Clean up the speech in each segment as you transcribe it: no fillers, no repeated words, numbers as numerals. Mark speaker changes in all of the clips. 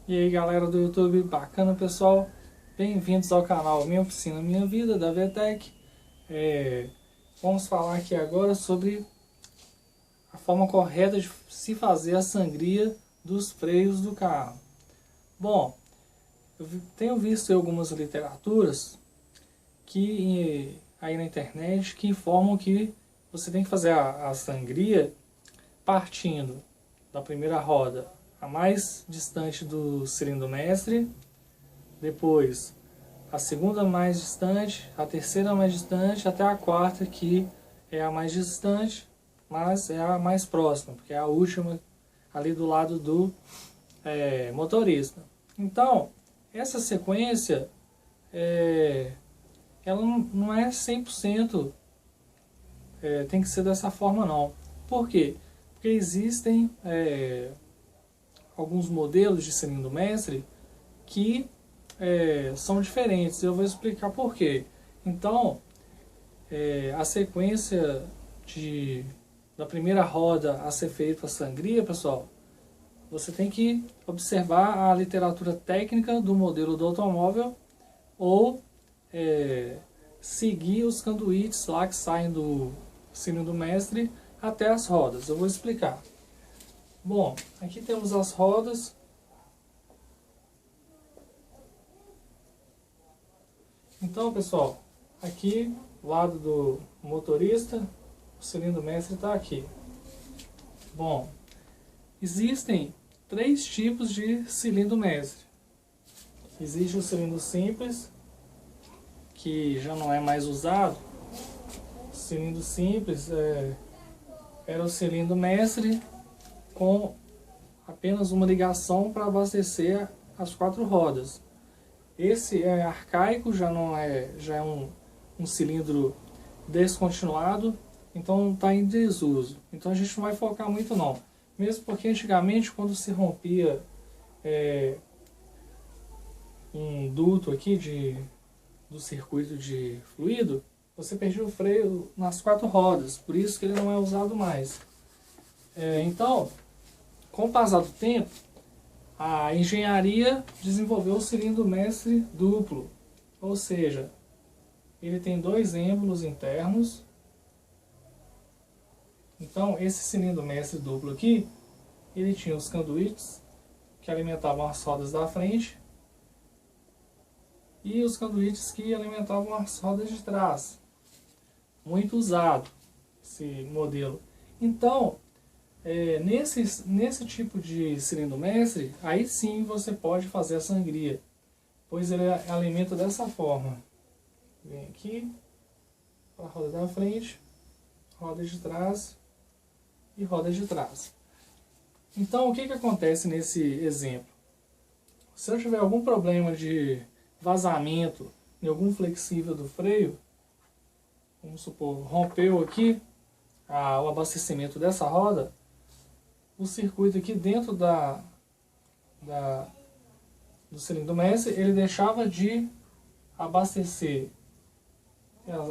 Speaker 1: E aí galera do YouTube, bacana pessoal? Bem-vindos ao canal Minha Oficina Minha Vida, da VTEC. Vamos falar aqui agora sobre a forma correta de se fazer a sangria dos freios do carro. Bom, eu tenho visto algumas literaturas aí na internet que informam que você tem que fazer a sangria partindo da primeira roda, a mais distante do cilindro mestre, depois a segunda mais distante, a terceira mais distante, até a quarta, que é a mais distante, mas é a mais próxima, porque é a última ali do lado do motorista. Então, essa sequência, ela não é 100%, tem que ser dessa forma não. Por quê? Porque existem alguns modelos de cilindro mestre que são diferentes. Eu vou explicar por quê. Então, a sequência da primeira roda a ser feita a sangria, pessoal, você tem que observar a literatura técnica do modelo do automóvel ou seguir os conduítes lá que saem do cilindro mestre até as rodas. Eu vou explicar. Bom, aqui temos as rodas. Então, pessoal, aqui, lado do motorista, o cilindro mestre está aqui. Bom, existem 3 tipos de cilindro mestre. Existe o cilindro simples, que já não é mais usado. O cilindro simples era o cilindro mestre com apenas uma ligação para abastecer as 4 rodas. Esse é arcaico, já é um cilindro descontinuado, então está em desuso. Então a gente não vai focar muito não. Mesmo porque antigamente, quando se rompia um duto aqui do circuito de fluido, você perdia o freio nas 4 rodas, por isso que ele não é usado mais. Então, com o passar do tempo, a engenharia desenvolveu o cilindro mestre duplo, ou seja, ele tem 2 êmbolos internos. Então, esse cilindro mestre duplo aqui, ele tinha os conduítes que alimentavam as rodas da frente e os conduítes que alimentavam as rodas de trás. Muito usado esse modelo. Então, nesse tipo de cilindro mestre, aí sim você pode fazer a sangria, pois ele alimenta dessa forma. Vem aqui, a roda da frente, roda de trás e roda de trás. Então, o que acontece nesse exemplo? Se eu tiver algum problema de vazamento em algum flexível do freio, vamos supor, rompeu aqui o abastecimento dessa roda, o circuito aqui dentro do cilindro mestre, ele deixava de abastecer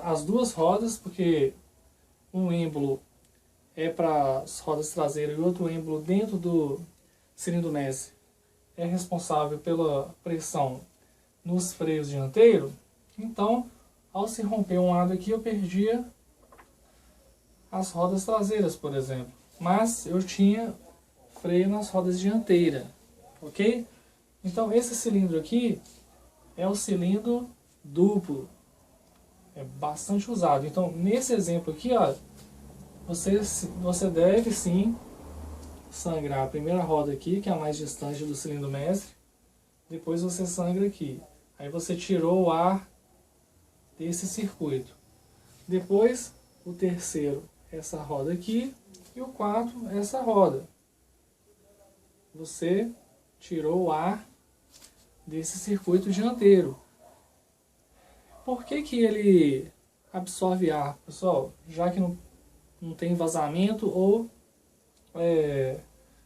Speaker 1: as 2 rodas, porque um êmbolo é para as rodas traseiras e outro êmbolo dentro do cilindro mestre é responsável pela pressão nos freios dianteiros. Então, ao se romper um lado aqui, eu perdia as rodas traseiras, por exemplo. Mas eu tinha freio nas rodas dianteiras, ok? Então esse cilindro aqui é o cilindro duplo, é bastante usado. Então nesse exemplo aqui, ó, você deve sim sangrar a primeira roda aqui, que é a mais distante do cilindro mestre, depois você sangra aqui, aí você tirou o ar desse circuito. Depois o terceiro, essa roda aqui, e o 4, essa roda. Você tirou o ar desse circuito dianteiro. Por que ele absorve ar, pessoal? Já que não tem vazamento ou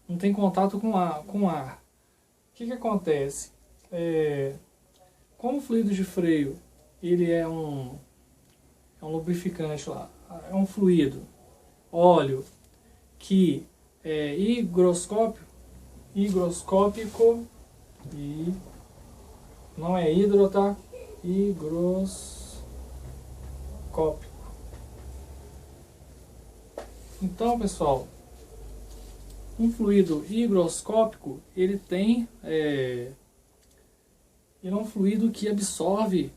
Speaker 1: não tem contato com ar. O que acontece? Como o fluido de freio ele é um lubrificante lá, é um fluido, óleo, que é higroscópico, E não é hidro, tá? Higroscópico. Então, pessoal, um fluido higroscópico, ele é um fluido que absorve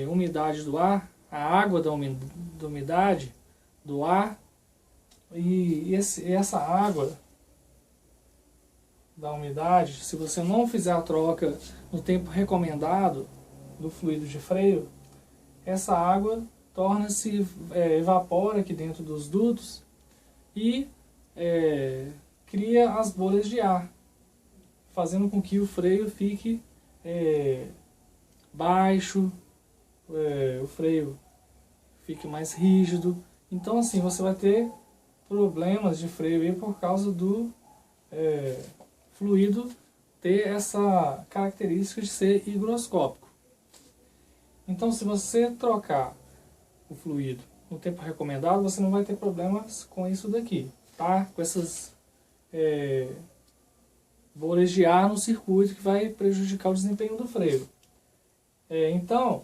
Speaker 1: umidade do ar, a água da umidade do ar, e essa água da umidade, se você não fizer a troca no tempo recomendado do fluido de freio, essa água torna-se, evapora aqui dentro dos dutos e cria as bolhas de ar, fazendo com que o freio fique baixo, o freio fique mais rígido. Então assim, você vai ter problemas de freio aí por causa do fluido ter essa característica de ser higroscópico. Então, se você trocar o fluido no tempo recomendado, você não vai ter problemas com isso daqui, tá? Com essas bolhas de ar no circuito que vai prejudicar o desempenho do freio. Então,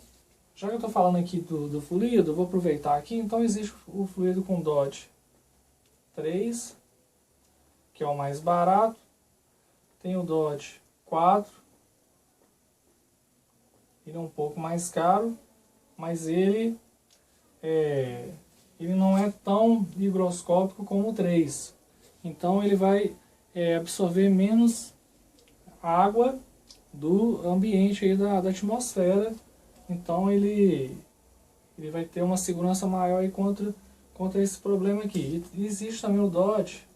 Speaker 1: já que eu estou falando aqui do fluido, eu vou aproveitar aqui. Então, existe o fluido com DOT 3, que é o mais barato. Tem o DOT 4, ele é um pouco mais caro, mas ele não é tão higroscópico como o 3. Então ele vai absorver menos água do ambiente aí da atmosfera. Então ele vai ter uma segurança maior aí contra esse problema aqui. E existe também o DOT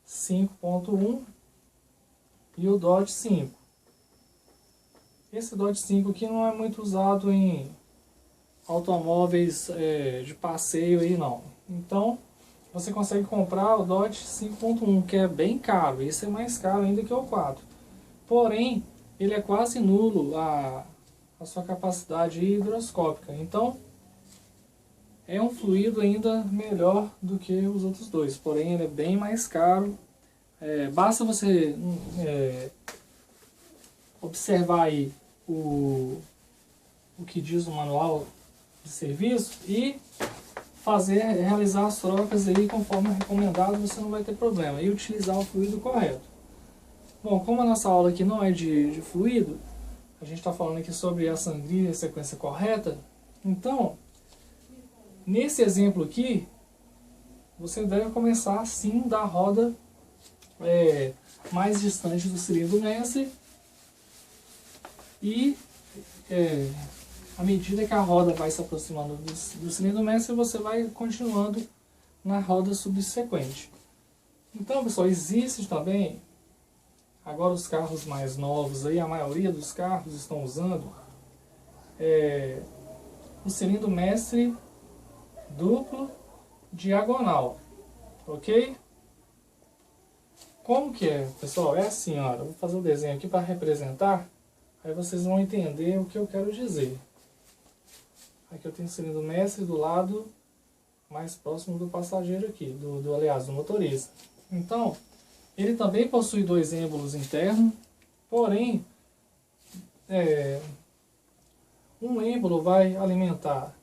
Speaker 1: 5.1 e o DOT 5. Esse DOT 5 aqui não é muito usado em automóveis de passeio aí não. Então você consegue comprar o DOT 5.1, que é bem caro. Esse é mais caro ainda que o 4. Porém, ele é quase nulo a sua capacidade higroscópica. Então é um fluido ainda melhor do que os outros dois. Porém, ele é bem mais caro. Basta você observar aí o que diz o manual de serviço e realizar as trocas aí conforme recomendado, você não vai ter problema. E utilizar o fluido correto. Bom, como a nossa aula aqui não é de fluido, a gente está falando aqui sobre a sangria e a sequência correta. Então, nesse exemplo aqui, você deve começar assim da roda mais distante do cilindro mestre e à medida que a roda vai se aproximando do cilindro mestre, você vai continuando na roda subsequente. Então, pessoal, existe também, agora os carros mais novos, aí, a maioria dos carros estão usando o cilindro mestre duplo diagonal, ok? Como que é, pessoal? É assim, ó, eu vou fazer um desenho aqui para representar, aí vocês vão entender o que eu quero dizer. Aqui eu tenho o cilindro mestre do lado mais próximo do passageiro aqui, aliás, do motorista. Então, ele também possui dois êmbolos internos, porém, um êmbolo vai alimentar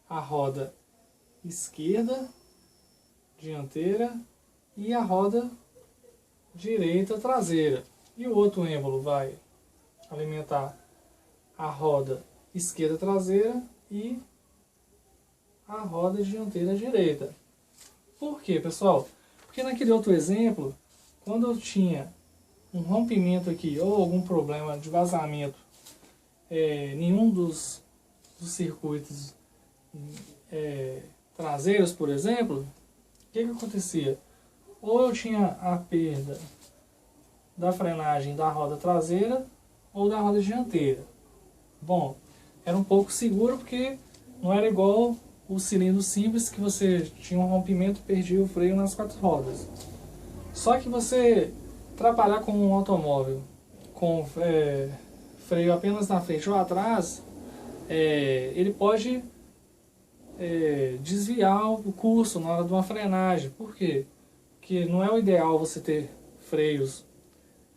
Speaker 1: a roda esquerda, dianteira, e a roda direita, traseira. E o outro êmbolo vai alimentar a roda esquerda, traseira e a roda dianteira, direita. Por quê, pessoal? Porque naquele outro exemplo, quando eu tinha um rompimento aqui ou algum problema de vazamento, nenhum dos circuitos traseiros, por exemplo, o que acontecia? Ou eu tinha a perda da frenagem da roda traseira ou da roda dianteira. Bom, era um pouco seguro porque não era igual o cilindro simples que você tinha um rompimento e perdia o freio nas quatro rodas. Só que você trabalhar com um automóvel com freio apenas na frente ou atrás, ele pode desviar o curso na hora de uma frenagem. Por quê? Porque não é o ideal você ter freios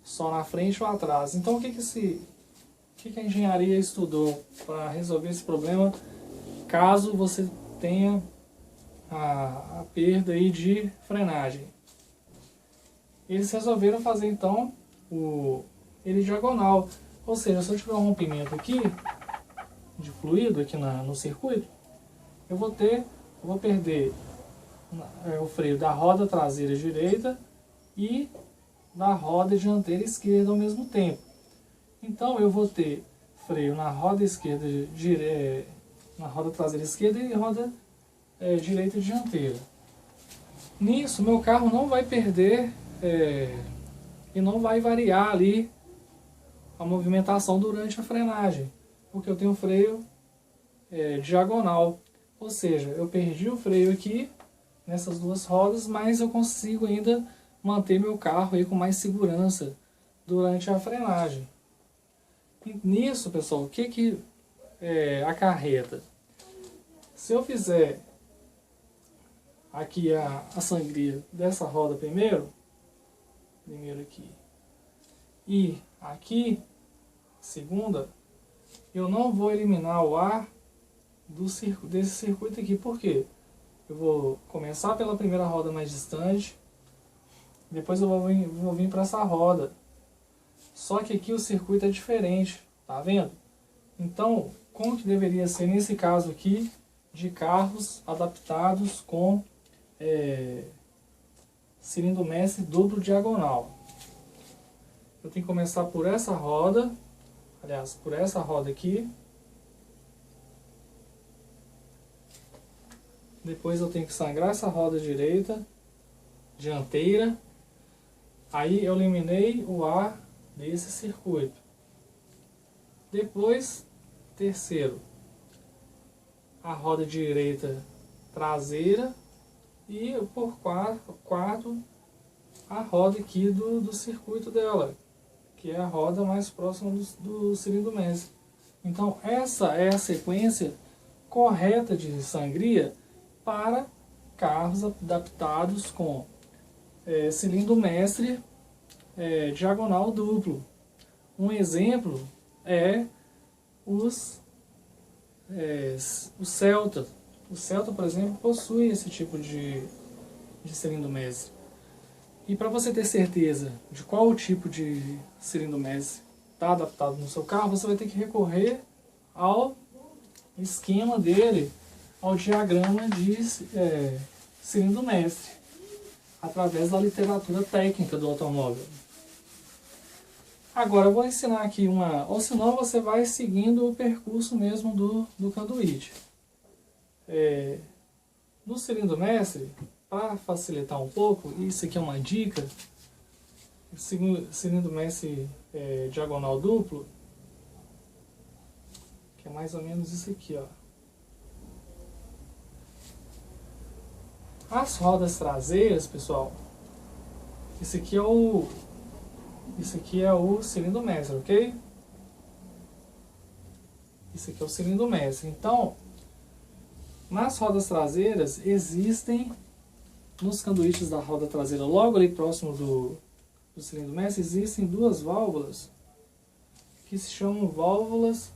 Speaker 1: só na frente ou atrás. Então o que a engenharia estudou para resolver esse problema, caso você tenha a perda aí de frenagem? Eles resolveram fazer então ele diagonal, ou seja, se eu tiver um rompimento aqui de fluido aqui no circuito, eu vou perder o freio da roda traseira direita e da roda dianteira esquerda ao mesmo tempo. Então eu vou ter freio na roda esquerda, na roda traseira esquerda e roda direita e dianteira. Nisso meu carro não vai perder e não vai variar ali a movimentação durante a frenagem, porque eu tenho freio diagonal, ou seja, eu perdi o freio aqui nessas duas rodas, mas eu consigo ainda manter meu carro aí com mais segurança durante a frenagem. E nisso, pessoal, o que acarreta? Se eu fizer aqui a sangria dessa roda primeiro aqui, e aqui, segunda, eu não vou eliminar o ar desse circuito aqui. Por quê? Eu vou começar pela primeira roda mais distante, depois eu vou vir para essa roda. Só que aqui o circuito é diferente, tá vendo? Então, como que deveria ser nesse caso aqui, de carros adaptados com cilindro mestre duplo diagonal? Eu tenho que começar por essa roda, aliás, por essa roda aqui. Depois eu tenho que sangrar essa roda dianteira. Aí eu eliminei o ar desse circuito. Depois, terceiro, a roda direita traseira. E por quarto, a roda aqui do circuito dela, que é a roda mais próxima do cilindro mestre. Então essa é a sequência correta de sangria para carros adaptados com cilindro mestre diagonal duplo. Um exemplo é o Celta. O Celta, por exemplo, possui esse tipo de cilindro mestre. E para você ter certeza de qual tipo de cilindro mestre está adaptado no seu carro, você vai ter que recorrer ao esquema dele, ao diagrama de cilindro mestre, através da literatura técnica do automóvel. Agora eu vou ensinar aqui ou senão você vai seguindo o percurso mesmo do conduíte. No cilindro mestre, para facilitar um pouco, isso aqui é uma dica, cilindro mestre diagonal duplo, que é mais ou menos isso aqui, ó. As rodas traseiras, pessoal, isso aqui é o cilindro mestre, ok? Isso aqui é o cilindro mestre. Então, nas rodas traseiras existem, nos conduítes da roda traseira, logo ali próximo do cilindro mestre, existem duas válvulas que se chamam válvulas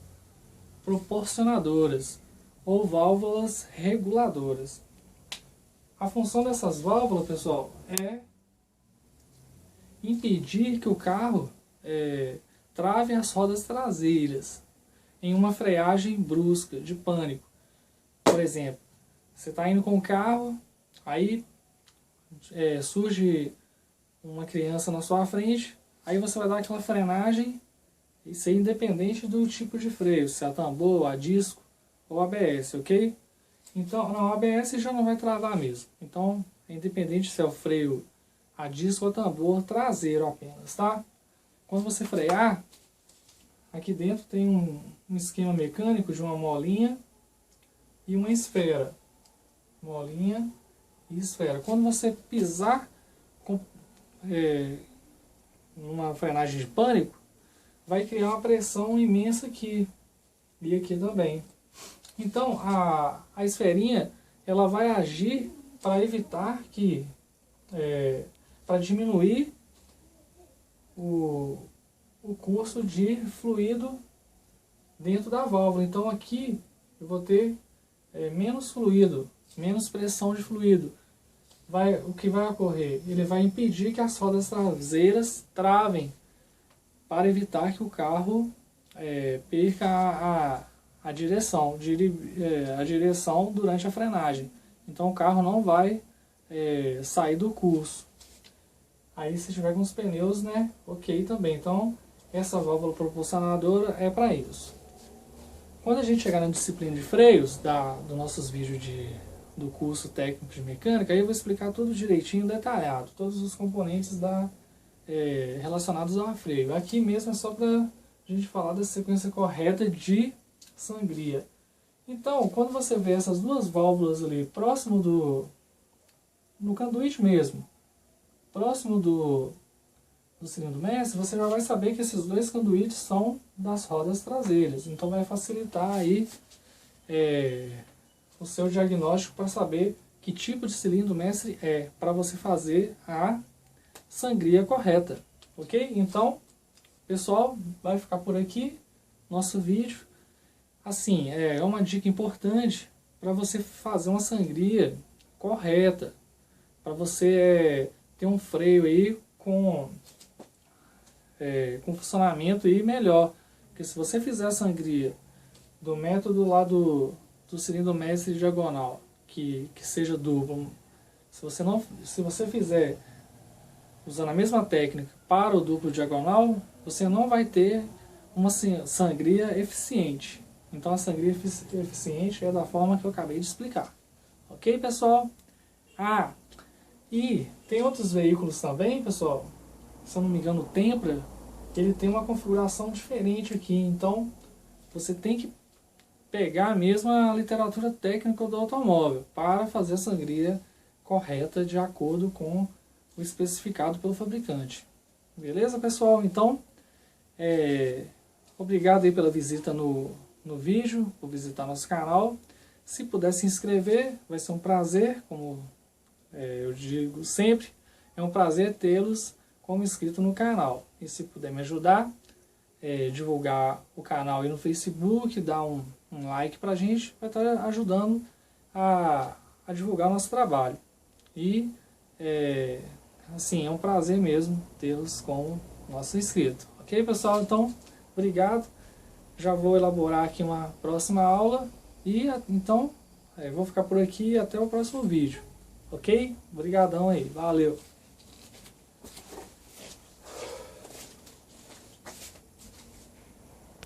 Speaker 1: proporcionadoras ou válvulas reguladoras. A função dessas válvulas, pessoal, é impedir que o carro trave as rodas traseiras em uma freagem brusca, de pânico. Por exemplo, você está indo com o carro, aí surge uma criança na sua frente, aí você vai dar aquela frenagem, isso é independente do tipo de freio, se é a tambor, a disco ou ABS, ok? Então, não, a ABS já não vai travar mesmo. Então, é independente se é o freio a disco ou tambor traseiro apenas, tá? Quando você frear, aqui dentro tem um esquema mecânico de uma molinha e uma esfera. Molinha e esfera. Quando você pisar numa frenagem de pânico, vai criar uma pressão imensa aqui e aqui também. Então a esferinha ela vai agir para evitar que, para diminuir o curso de fluido dentro da válvula. Então aqui eu vou ter menos fluido, menos pressão de fluido. O que vai ocorrer? Ele vai impedir que as rodas traseiras travem, para evitar que o carro perca a direção durante a frenagem. Então o carro não vai sair do curso. Aí se tiver com os pneus, né, ok também. Então essa válvula propulsionadora é para isso. Quando a gente chegar na disciplina de freios, dos nossos vídeos do curso técnico de mecânica, aí eu vou explicar tudo direitinho, detalhado, todos os componentes relacionados ao freio. Aqui mesmo é só para a gente falar da sequência correta de sangria. Então, quando você vê essas duas válvulas ali, próximo no conduíte mesmo, próximo do cilindro mestre, você já vai saber que esses dois conduítes são das rodas traseiras. Então vai facilitar aí o seu diagnóstico para saber que tipo de cilindro mestre para você fazer a sangria correta. Ok? Então, pessoal, vai ficar por aqui nosso vídeo. Assim, é uma dica importante para você fazer uma sangria correta, para você ter um freio aí com funcionamento aí melhor. Porque se você fizer a sangria do método lá do cilindro mestre diagonal, que seja duplo, se você fizer usando a mesma técnica para o duplo diagonal, você não vai ter uma sangria eficiente. Então a sangria eficiente é da forma que eu acabei de explicar. Ok, pessoal? E tem outros veículos também, pessoal. Se eu não me engano, o Tempra, ele tem uma configuração diferente aqui. Então você tem que pegar mesmo a literatura técnica do automóvel para fazer a sangria correta de acordo com o especificado pelo fabricante. Beleza, pessoal? Então, obrigado aí pela visita no vídeo, por visitar nosso canal. Se puder se inscrever, vai ser um prazer, como eu digo sempre, é um prazer tê-los como inscrito no canal. E se puder me ajudar, divulgar o canal aí no Facebook, dar um like pra gente, vai estar ajudando a divulgar nosso trabalho. E assim, é um prazer mesmo tê-los como nosso inscrito. Ok, pessoal? Então, obrigado. Já vou elaborar aqui uma próxima aula. E então, vou ficar por aqui até o próximo vídeo. Ok? Obrigadão aí. Valeu!